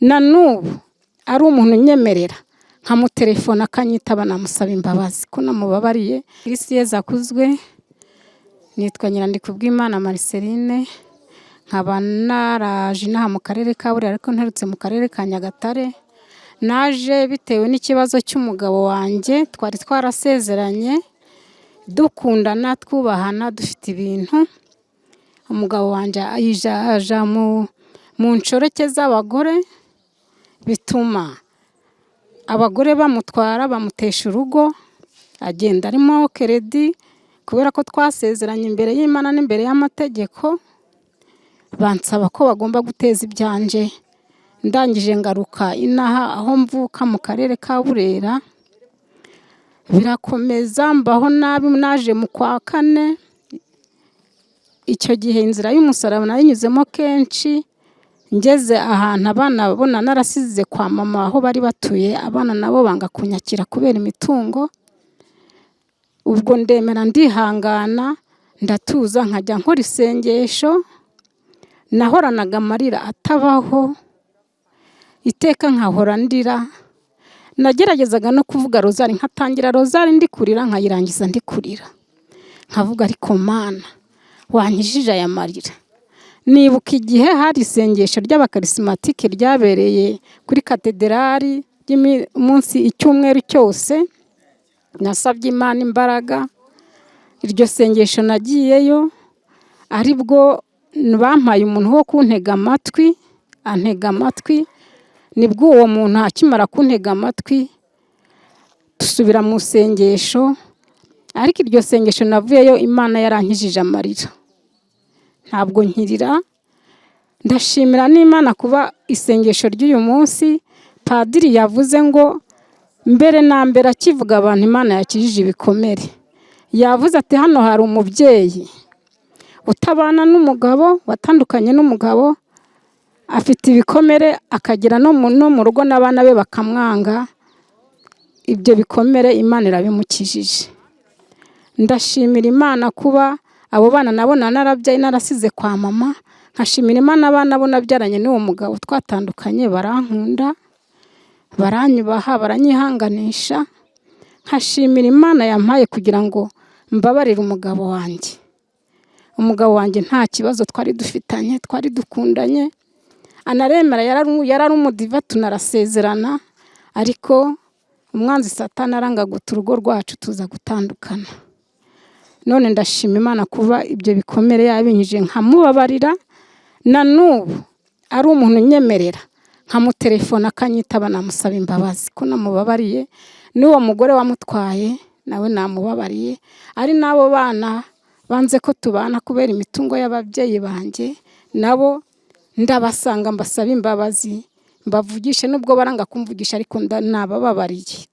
na n'ubu ari umuntu unyemerera nkamutelefona akanyitaba namusaba imbabazi ko namubabariye. Isi yeza akuzwe. Nitwa Nyirandikubwimana Marceline, nkaba naraje inaha mu karere ka Burera ariko nterutse mu karere ka Nyagatare. Naje bitewe n'ikibazo cy'umugabo wanjye, twari twarasezeranye dukundana twubahana dufite ibintu. Umugabo wanjye aja mu nshoreke z'abagore, bituma abagore bamutwara bamutesha urugo, agenda arimo keredi kubera ko twasezeranye imbere y'Imana n'imbere y'amategeko. Bansaba ko bagomba guteza ibyanje. Ndangije ngaruka inaha aho mvuka mu karere ka Burera, birakomeza mbaho nabi. Naje mu kwa kane, icyo gihe inzira y'umusaraba nayinyuzemo kenshi. Ngeze ahantu abana babona narasize kwa mama aho bari batuye, abana nabo banga kunyakira kubera imitungo. Ubwo ndemera ndihangana ndatuza nkajya nkora isengesho. Nahoranaga amarira atabaho, iteka nkahora ndira. Nageragezaga no kuvuga rozari, nkatangira rozari ndi kurira nkayirangiza ndi kurira, nkavuga ariko Mana wankijije aya marira. Nibuka igihe hari isengesho ry'abakarismatike ryabereye kuri katedrali munsi icyumweru cyose. Nasabye Imana imbaraga. Iryo sengesho nagiyeyo, aribwo bampaye umuntu wo kuntega amatwi, antega amatwi. Nibwo uwo muntu akimara kuntega amatwi dusubira mu sengesho. Ariko iryo sengesho navuyeyo Imana yarankijije amarira, ntabwo nkirira. Ndashimira n'Imana kuba isengesho ry'uyu munsi padiri yavuze ngo mbere na mbere akivuga abantu Imana yakijije ibikomere. Yavuze ati hano hari umubyeyi utabana n'umugabo, watandukanye n'umugabo, afite ibikomere, akagera no mu rugo n'abana be bakamwanga. Ibyo bikomere Imana irabimukijije. Ndashimira Imana kuba abo bana nabo narabyaye narasize kwa mama. Nkashimira Imana abana bo nabyaranye n'uwo mugabo twatandukanye barankunda, baranyubaha, baranyihanganisha. Nkashimira Imana yampaye kugira ngo mbabarire umugabo wanjye. Umugabo wanjye nta kibazo twari dufitanye, twari dukundanye, anaremera, yarari umudiva, tunarasezerana. Ariko umwanzi Satani aranga guta urugo rwacu tuza gutandukana. None ndashima Imana kuba ibyo bikomere yabinyije nkamubabarira. Na n'ubu ari umuntu unyemerera nkamutelefona akanyitaba namusaba imbabazi ko namubabariye. N'uwo mugore wamutwaye nawe namubabariye. Ari n'abo bana banze ko tubana kubera imitungo y'ababyeyi banjye, nabo ndabasanga mbasaba imbabazi, mbavugishe nubwo baranga kumvugisha, ariko nabababariye.